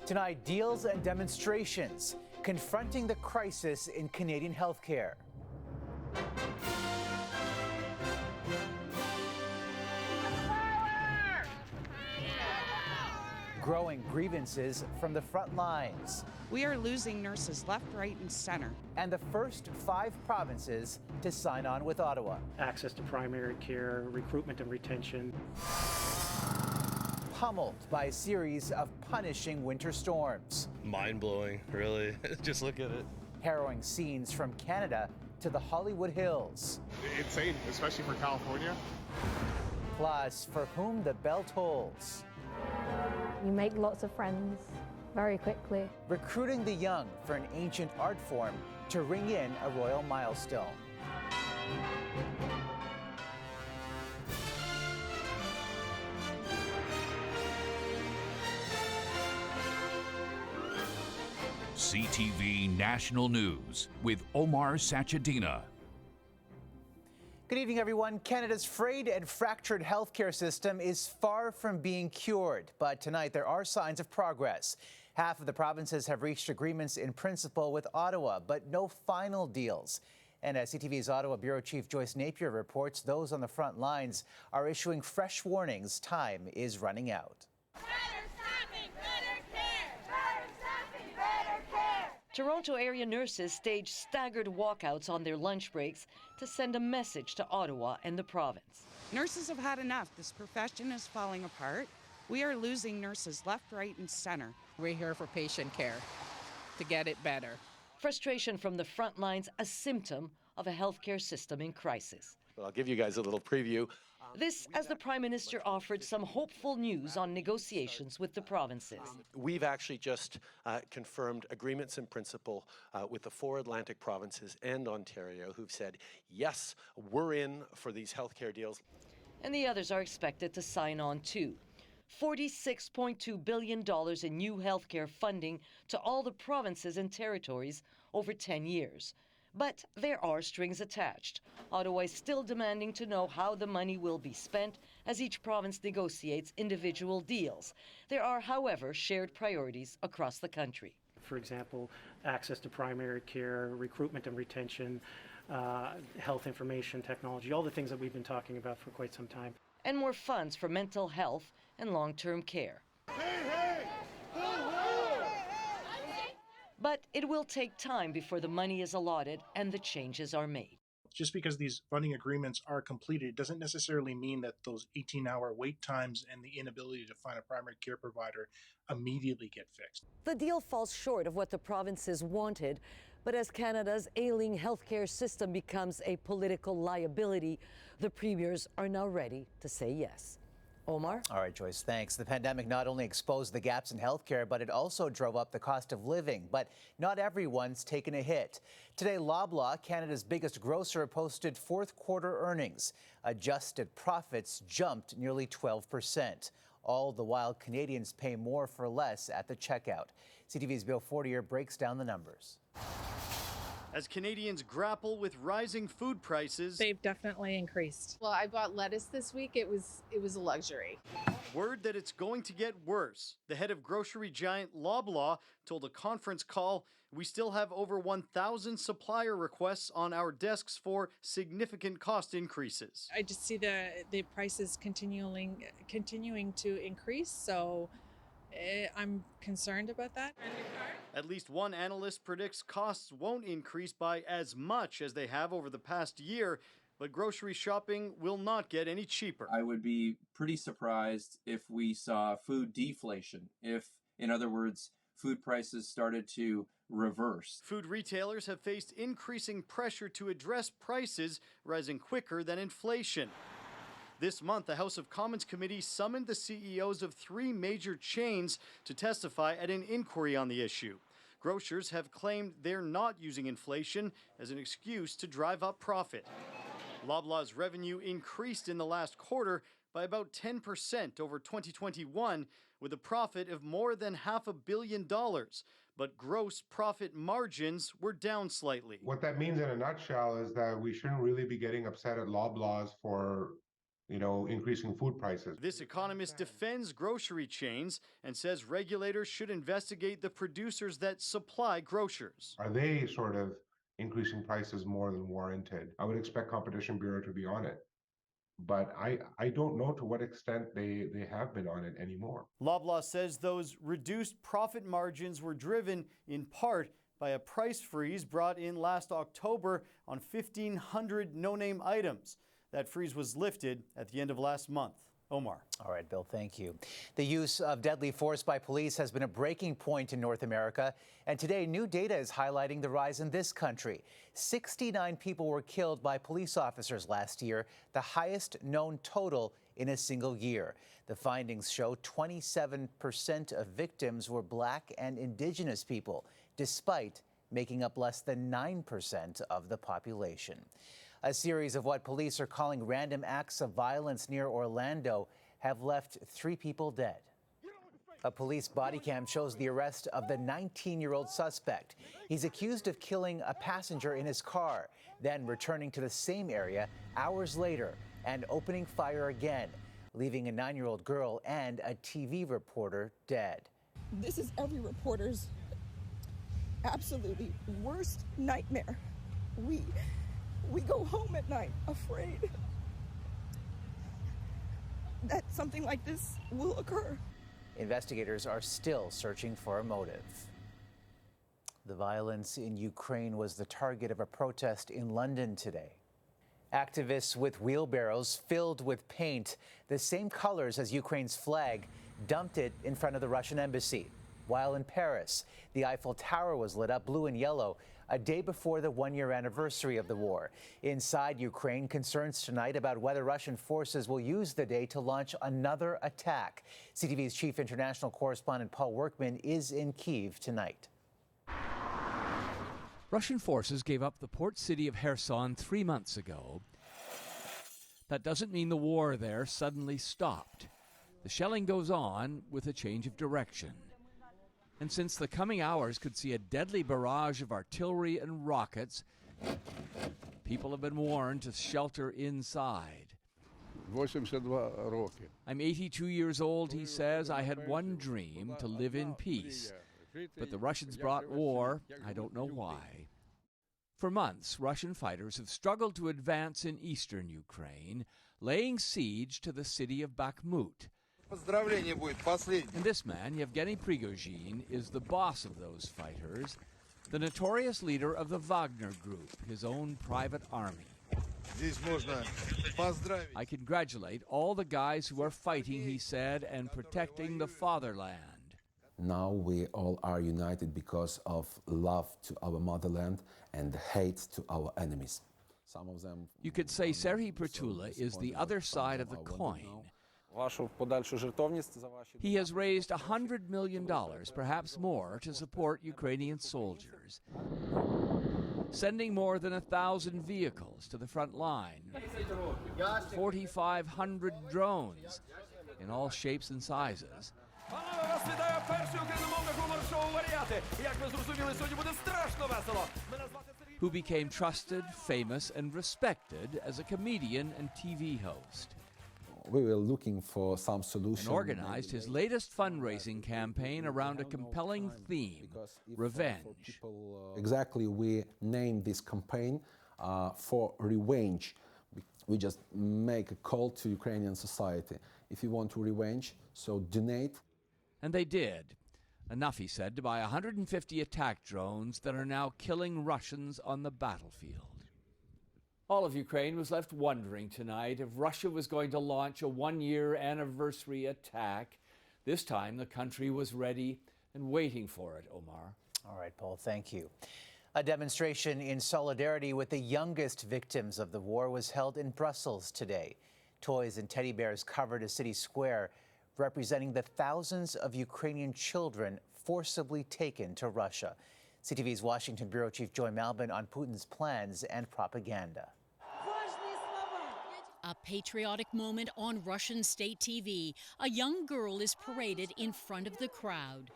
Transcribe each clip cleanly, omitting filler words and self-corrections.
Tonight, deals and demonstrations confronting the crisis in Canadian healthcare. Growing grievances from the front lines. We are losing nurses left, right, and center. And the first 5 provinces to sign on with Ottawa. Access to primary care, recruitment and retention. Pummeled by a series of punishing winter storms. Mind-blowing, really. Just look at it. Harrowing scenes from Canada to the Hollywood Hills. Insane, especially for California. Plus, for whom the bell tolls. You make lots of friends very quickly. Recruiting the young for an ancient art form to ring in a royal milestone. CTV National News with Omar Sachedina. Good evening, everyone. Canada's frayed and fractured healthcare system is far from being cured, but tonight there are signs of progress. Half of the provinces have reached agreements in principle with Ottawa, but no final deals. And as CTV's Ottawa Bureau Chief Joyce Napier reports, those on the front lines are issuing fresh warnings. Time is running out. Toronto area nurses staged staggered walkouts on their lunch breaks to send a message to Ottawa and the province. Nurses have had enough. This profession is falling apart. We are losing nurses left, right, and center. We're here for patient care to get it better. Frustration from the front lines, a symptom of a healthcare system in crisis. Well, I'll give you guys a little preview. This as the Prime Minister offered some hopeful news on negotiations with the provinces. We've actually just confirmed agreements in principle with the 4 Atlantic provinces and Ontario, who've said, yes, we're in for these healthcare deals. And the others are expected to sign on too. $46.2 billion in new healthcare funding to all the provinces and territories over 10 years. But there are strings attached. Ottawa is still demanding to know how the money will be spent as each province negotiates individual deals. There are, however, shared priorities across the country. For example, access to primary care, recruitment and retention, health information technology, all the things that we've been talking about for quite some time. And more funds for mental health and long-term care. But it will take time before the money is allotted and the changes are made. Just because these funding agreements are completed doesn't necessarily mean that those 18-hour wait times and the inability to find a primary care provider immediately get fixed. The deal falls short of what the provinces wanted, but as Canada's ailing healthcare system becomes a political liability, the premiers are now ready to say yes. Omar? All right, Joyce, thanks. The pandemic not only exposed the gaps in healthcare, but it also drove up the cost of living. But not everyone's taken a hit. Today, Loblaw, Canada's biggest grocer, posted fourth quarter earnings. Adjusted profits jumped nearly 12%. All the while, Canadians pay more for less at the checkout. CTV's Bill Fortier breaks down the numbers. As Canadians grapple with rising food prices, they've definitely increased. Well, I bought lettuce this week. It was a luxury. Word that it's going to get worse. The head of grocery giant Loblaw told a conference call, "We still have over 1,000 supplier requests on our desks for significant cost increases." I just see the prices continuing to increase, so I'm concerned about that. At least one analyst predicts costs won't increase by as much as they have over the past year, but grocery shopping will not get any cheaper. I would be pretty surprised if we saw food deflation, if, in other words, food prices started to reverse. Food retailers have faced increasing pressure to address prices rising quicker than inflation. This month, the House of Commons committee summoned the CEOs of 3 major chains to testify at an inquiry on the issue. Grocers have claimed they're not using inflation as an excuse to drive up profit. Loblaw's revenue increased in the last quarter by about 10% over 2021, with a profit of more than $500 million. But gross profit margins were down slightly. What that means in a nutshell is that we shouldn't really be getting upset at Loblaws for increasing food prices. This economist defends grocery chains and says regulators should investigate the producers that supply grocers. Are they sort of increasing prices more than warranted? I would expect Competition Bureau to be on it. But I don't know to what extent they have been on it anymore. Loblaw says those reduced profit margins were driven in part by a price freeze brought in last October on 1,500 no-name items. That freeze was lifted at the end of last month. Omar. All right, Bill, thank you. The use of deadly force by police has been a breaking point in North America, and today new data is highlighting the rise in this country. 69 people were killed by police officers last year, the highest known total in a single year. The findings show 27% of victims were Black and Indigenous people, despite making up less than 9% of the population. A series of what police are calling random acts of violence near Orlando have left 3 people dead. A police body cam shows the arrest of the 19-year-old suspect. He's accused of killing a passenger in his car, then returning to the same area hours later and opening fire again, leaving a 9-year-old girl and a TV reporter dead. This is every reporter's absolutely worst nightmare. We go home at night afraid that something like this will occur. Investigators are still searching for a motive. The violence in Ukraine was the target of a protest in London today. Activists with wheelbarrows filled with paint, the same colors as Ukraine's flag, dumped it in front of the Russian embassy. While in Paris, the Eiffel Tower was lit up blue and yellow, a day before the one-year anniversary of the war. Inside Ukraine, concerns tonight about whether Russian forces will use the day to launch another attack. CTV's chief international correspondent Paul Workman is in Kyiv tonight. Russian forces gave up the port city of Kherson 3 months ago. That doesn't mean the war there suddenly stopped. The shelling goes on with a change of direction. And since the coming hours could see a deadly barrage of artillery and rockets, people have been warned to shelter inside. I'm 82 years old, he says. I had one dream, to live in peace. But the Russians brought war. I don't know why. For months, Russian fighters have struggled to advance in eastern Ukraine, laying siege to the city of Bakhmut. And this man, Yevgeny Prigozhin, is the boss of those fighters, the notorious leader of the Wagner Group, his own private army. I congratulate all the guys who are fighting, he said, and protecting the fatherland. Now we all are united because of love to our motherland and hate to our enemies. Some of them. You could say Serhiy Prytula is the other side of the coin. He has raised $100 million, perhaps more, to support Ukrainian soldiers, sending more than 1,000 vehicles to the front line, 4,500 drones in all shapes and sizes. Who became trusted, famous, and respected as a comedian and TV host. We were looking for some solution. And organized his latest fundraising campaign around a compelling theme, revenge. Exactly, we named this campaign for revenge. We just make a call to Ukrainian society. If you want to revenge, so donate. And they did. Enough, he said, to buy 150 attack drones that are now killing Russians on the battlefield. All of Ukraine was left wondering tonight if Russia was going to launch a one-year anniversary attack. This time, the country was ready and waiting for it, Omar. All right, Paul, thank you. A demonstration in solidarity with the youngest victims of the war was held in Brussels today. Toys and teddy bears covered a city square, representing the thousands of Ukrainian children forcibly taken to Russia. CTV's Washington Bureau Chief Joy Malbin on Putin's plans and propaganda. A patriotic moment on Russian state TV. A young girl is paraded in front of the crowd.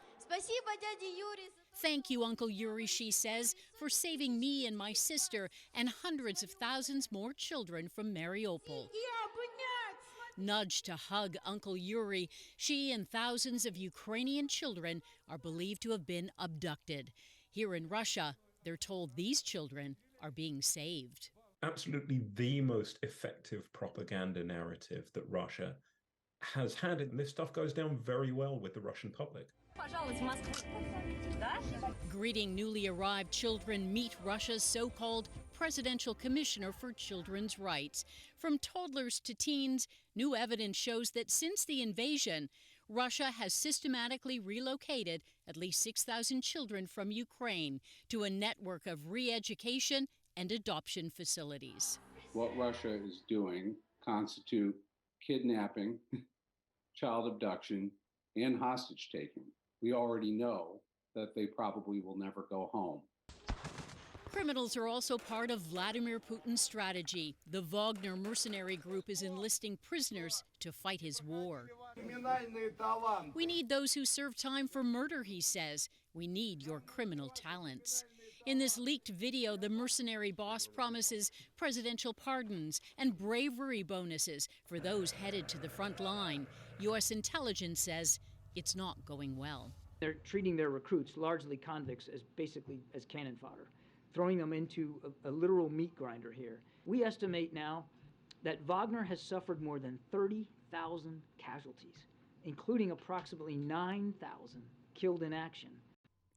Thank you, Uncle Yuri, she says, for saving me and my sister and hundreds of thousands more children from Mariupol. nudged to hug Uncle Yuri, she and thousands of Ukrainian children are believed to have been abducted. Here in Russia, they're told these children are being saved. Absolutely the most effective propaganda narrative that Russia has had, and this stuff goes down very well with the Russian public. Greeting newly arrived children, meet Russia's so-called Presidential Commissioner for Children's Rights. From toddlers to teens, new evidence shows that since the invasion, Russia has systematically relocated at least 6,000 children from Ukraine to a network of re-education and adoption facilities. What Russia is doing constitute kidnapping, child abduction, and hostage taking. We already know that they probably will never go home. Criminals are also part of Vladimir Putin's strategy. The Wagner mercenary group is enlisting prisoners to fight his war. We need those who serve time for murder, he says. We need your criminal talents. In this leaked video, the mercenary boss promises presidential pardons and bravery bonuses for those headed to the front line. U.S. intelligence says it's not going well. They're treating their recruits, largely convicts, as basically as cannon fodder, throwing them into a literal meat grinder here. We estimate now that Wagner has suffered more than 30,000 casualties, including approximately 9,000 killed in action.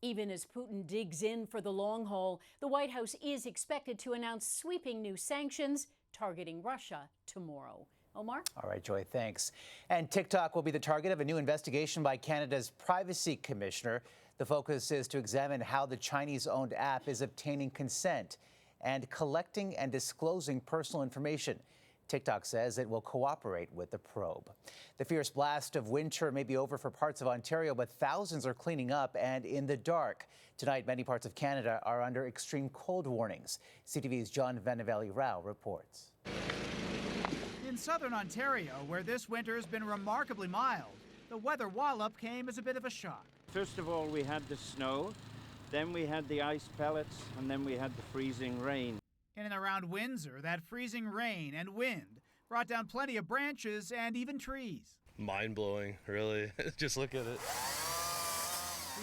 Even as Putin digs in for the long haul, the White House is expected to announce sweeping new sanctions targeting Russia tomorrow. Omar? All right, Joy, thanks. And TikTok will be the target of a new investigation by Canada's Privacy Commissioner. The focus is to examine how the Chinese-owned app is obtaining consent and collecting and disclosing personal information. TikTok says it will cooperate with the probe. The fierce blast of winter may be over for parts of Ontario, but thousands are cleaning up and in the dark. Tonight, many parts of Canada are under extreme cold warnings. CTV's John Vanavelli-Rao reports. In southern Ontario, where this winter has been remarkably mild, the weather wallop came as a bit of a shock. First of all, we had the snow, then we had the ice pellets, and then we had the freezing rain. In and around Windsor, that freezing rain and wind brought down plenty of branches and even trees. Mind-blowing, really. Just look at it.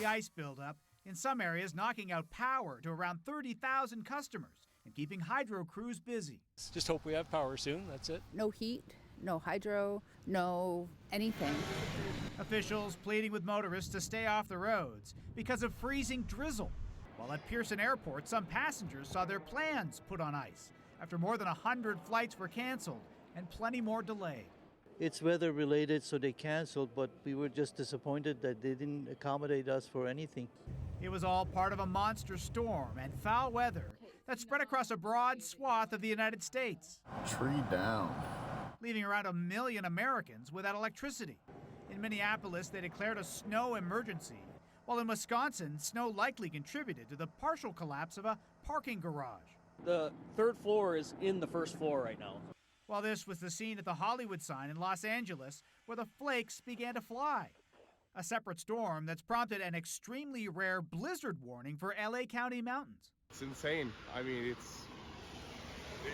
The ice buildup, in some areas knocking out power to around 30,000 customers and keeping hydro crews busy. Just hope we have power soon, that's it. No heat, no hydro, no anything. Officials pleading with motorists to stay off the roads because of freezing drizzle. While at Pearson Airport, some passengers saw their plans put on ice after more than 100 flights were canceled and plenty more delayed. It's weather related, so they canceled, but we were just disappointed that they didn't accommodate us for anything. It was all part of a monster storm and foul weather that spread across a broad swath of the United States. Tree down. Leaving around 1 million Americans without electricity. In Minneapolis, they declared a snow emergency, while in Wisconsin, snow likely contributed to the partial collapse of a parking garage. The third floor is in the first floor right now. While this was the scene at the Hollywood sign in Los Angeles, where the flakes began to fly. A separate storm that's prompted an extremely rare blizzard warning for LA County mountains. It's insane. I mean, it's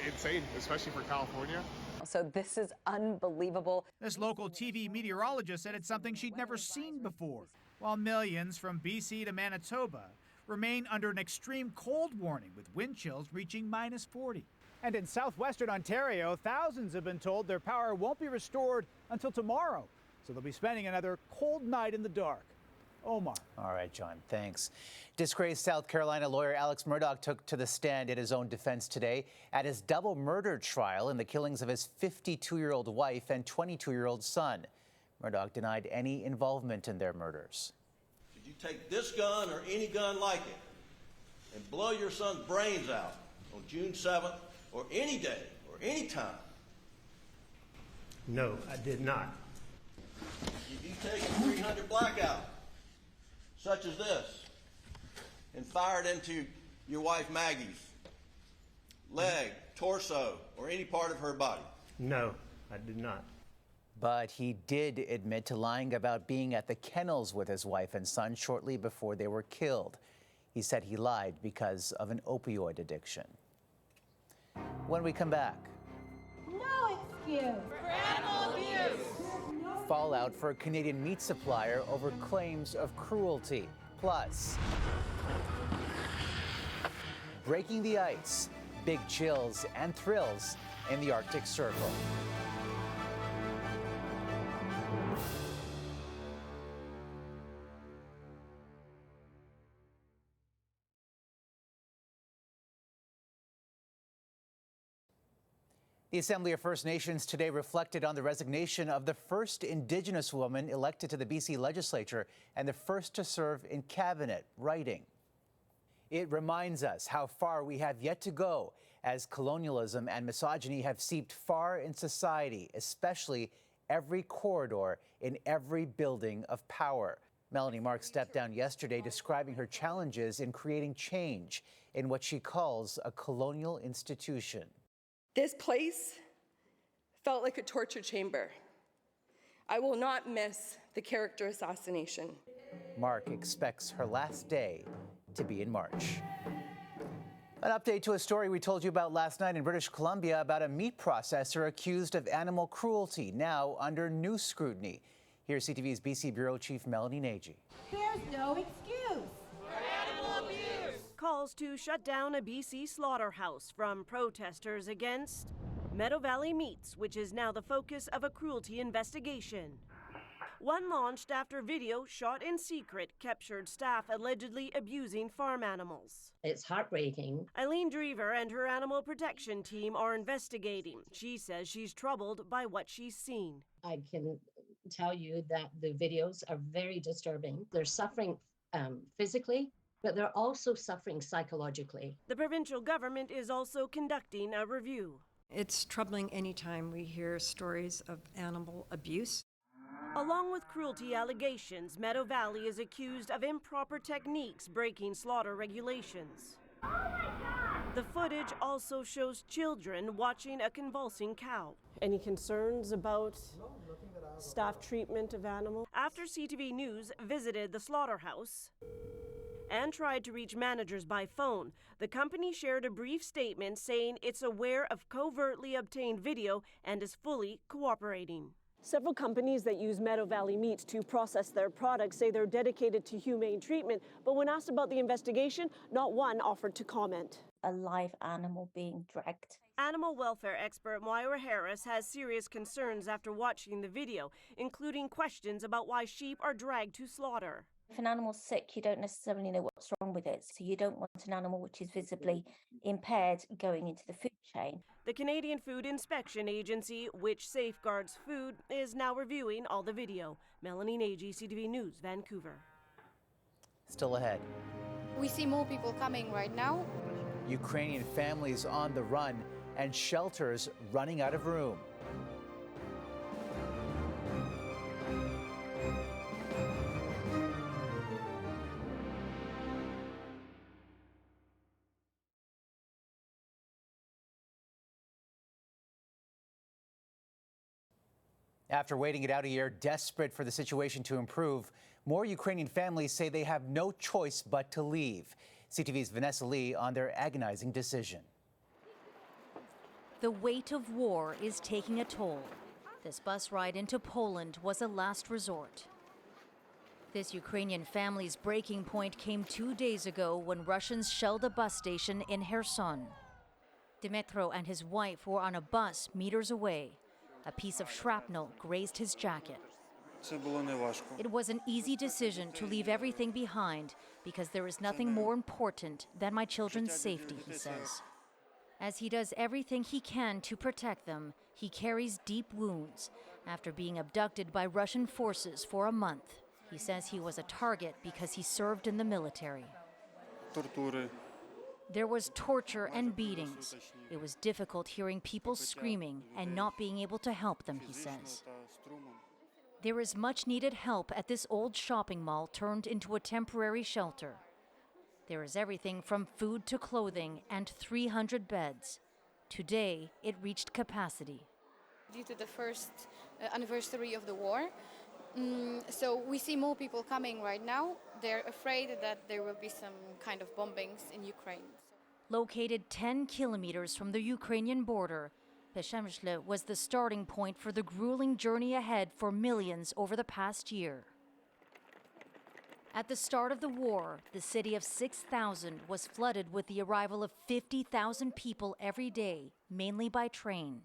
insane, especially for California. So this is unbelievable. This local TV meteorologist said it's something she'd never seen before, while millions from BC to Manitoba remain under an extreme cold warning with wind chills reaching -40. And in southwestern Ontario, thousands have been told their power won't be restored until tomorrow, so they'll be spending another cold night in the dark. Omar. All right, John, thanks. Disgraced South Carolina lawyer Alex Murdaugh took to the stand in his own defense today at his double murder trial in the killings of his 52-year-old wife and 22-year-old son. Murdaugh denied any involvement in their murders. Should you take this gun or any gun like it and blow your son's brains out on June 7th or any day or any time? No, I did not. If you take a 300 blackout, such as this, and fire it into your wife Maggie's leg, torso, or any part of her body? No, I did not. But he did admit to lying about being at the kennels with his wife and son shortly before they were killed. He said he lied because of an opioid addiction. When we come back. No rescue. For animal abuse. Fallout for a Canadian meat supplier over claims of cruelty. Plus, breaking the ice, big chills and thrills in the Arctic Circle. The Assembly of First Nations today reflected on the resignation of the first Indigenous woman elected to the BC legislature and the first to serve in cabinet, writing, "It reminds us how far we have yet to go as colonialism and misogyny have seeped far in society, especially every corridor in every building of power." Melanie Marks stepped down yesterday, describing her challenges in creating change in what she calls a colonial institution. This place felt like a torture chamber. I will not miss the character assassination. Mark expects her last day to be in March. An update to a story we told you about last night in British Columbia about a meat processor accused of animal cruelty, now under new scrutiny. Here's CTV's BC Bureau Chief Melanie Nagy. There's no excuse. Calls to shut down a BC slaughterhouse from protesters against Meadow Valley Meats, which is now the focus of a cruelty investigation. One launched after video shot in secret captured staff allegedly abusing farm animals. It's heartbreaking. Eileen Drever and her animal protection team are investigating. She says she's troubled by what she's seen. I can tell you that the videos are very disturbing. They're suffering physically, but they're also suffering psychologically. The provincial government is also conducting a review. It's troubling anytime we hear stories of animal abuse. Along with cruelty allegations, Meadow Valley is accused of improper techniques breaking slaughter regulations. Oh my God! The footage also shows children watching a convulsing cow. Any concerns about staff treatment of animals? After CTV News visited the slaughterhouse and tried to reach managers by phone, the company shared a brief statement saying it's aware of covertly obtained video and is fully cooperating. Several companies that use Meadow Valley Meats to process their products say they're dedicated to humane treatment, but when asked about the investigation, not one offered to comment. A live animal being dragged. Animal welfare expert Moira Harris has serious concerns after watching the video, including questions about why sheep are dragged to slaughter. If an animal's sick, you don't necessarily know what's wrong with it, so you don't want an animal which is visibly impaired going into the food chain. The Canadian Food Inspection Agency, which safeguards food, is now reviewing all the video. Melanie Nagy, CTV News, Vancouver. Still ahead. We see more people coming right now. Ukrainian families on the run and shelters running out of room. After waiting it out a year, desperate for the situation to improve, more Ukrainian families say they have no choice but to leave. CTV's Vanessa Lee on their agonizing decision. The weight of war is taking a toll. This bus ride into Poland was a last resort. This Ukrainian family's breaking point came 2 days ago when Russians shelled a bus station in Kherson. Dmytro and his wife were on a bus meters away. A piece of shrapnel grazed his jacket. It was an easy decision to leave everything behind because there is nothing more important than my children's safety, he says. As he does everything he can to protect them, he carries deep wounds after being abducted by Russian forces for a month. He says he was a target because he served in the military. There was torture and beatings. It was difficult hearing people screaming and not being able to help them, he says. There is much needed help at this old shopping mall turned into a temporary shelter. There is everything from food to clothing and 300 beds. Today, it reached capacity. Due to the first anniversary of the war, so we see more people coming right now. They're afraid that there will be some kind of bombings in Ukraine. Located 10 kilometers from the Ukrainian border, Przemyśl was the starting point for the grueling journey ahead for millions over the past year. At the start of the war, the city of 6,000 was flooded with the arrival of 50,000 people every day, mainly by train.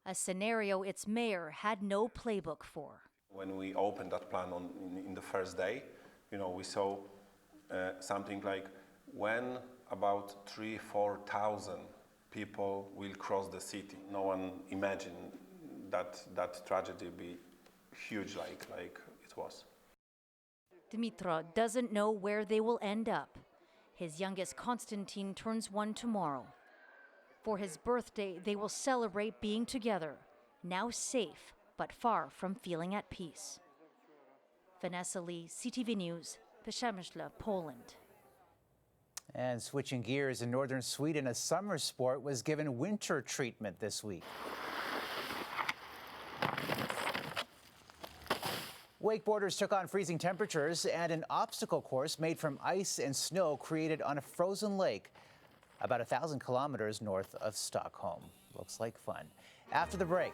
A scenario its mayor had no playbook for. When we opened that plan in the first day, we saw something like when about 3,000-4,000 people will cross the city. No one imagined that tragedy would be huge like it was. Dmytro doesn't know where they will end up. His youngest, Konstantin, turns 1 tomorrow. For his birthday, they will celebrate being together, now safe, but far from feeling at peace. Vanessa Lee, CTV News, Przemyśl, Poland. And switching gears, in northern Sweden, a summer sport was given winter treatment this week. Wakeboarders took on freezing temperatures, and an obstacle course made from ice and snow created on a frozen lake about 1,000 kilometers north of Stockholm. Looks like fun. After the break,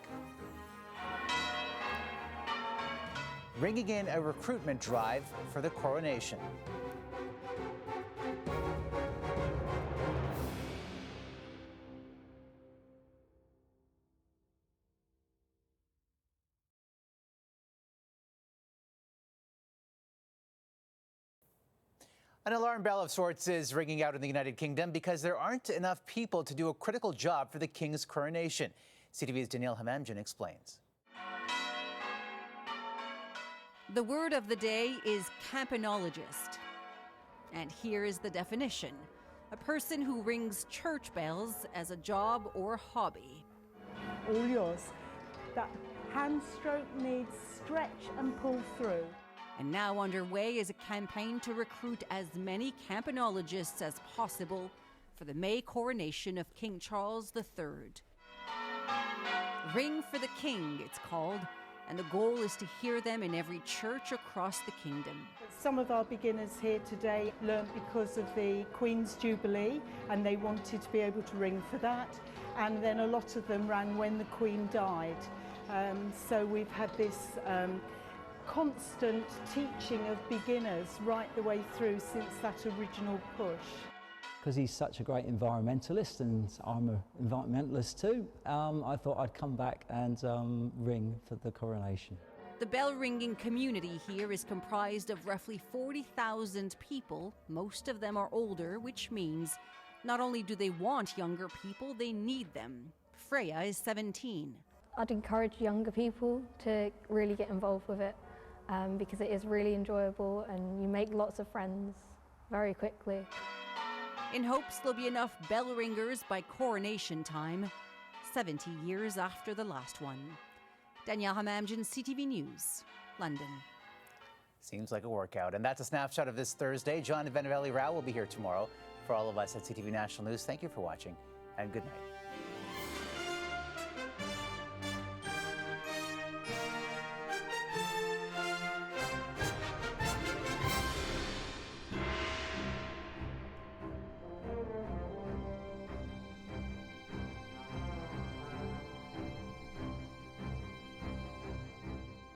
ringing in a recruitment drive for the coronation. An alarm bell of sorts is ringing out in the United Kingdom because there aren't enough people to do a critical job for the King's coronation. CTV's Danielle Hamamjian explains. The word of the day is campanologist. And here is the definition: a person who rings church bells as a job or hobby. All yours. That hand stroke needs stretch and pull through. And now underway is a campaign to recruit as many campanologists as possible for the May coronation of King Charles III. Ring for the King, it's called, and the goal is to hear them in every church across the kingdom. Some of our beginners here today learnt because of the Queen's Jubilee, and they wanted to be able to ring for that. And then a lot of them rang when the Queen died. So we've had this constant teaching of beginners right the way through since that original push. Because he's such a great environmentalist and I'm an environmentalist too, I thought I'd come back and ring for the coronation. The bell ringing community here is comprised of roughly 40,000 people. Most of them are older, which means not only do they want younger people, they need them. Freya is 17. I'd encourage younger people to really get involved with it. Because it is really enjoyable and you make lots of friends very quickly. In hopes there'll be enough bell ringers by coronation time, 70 years after the last one. Danielle Hamamjian, CTV News, London. Seems like a workout. And that's a snapshot of this Thursday. John Venavelli Rao will be here tomorrow. For all of us at CTV National News, thank you for watching and good night.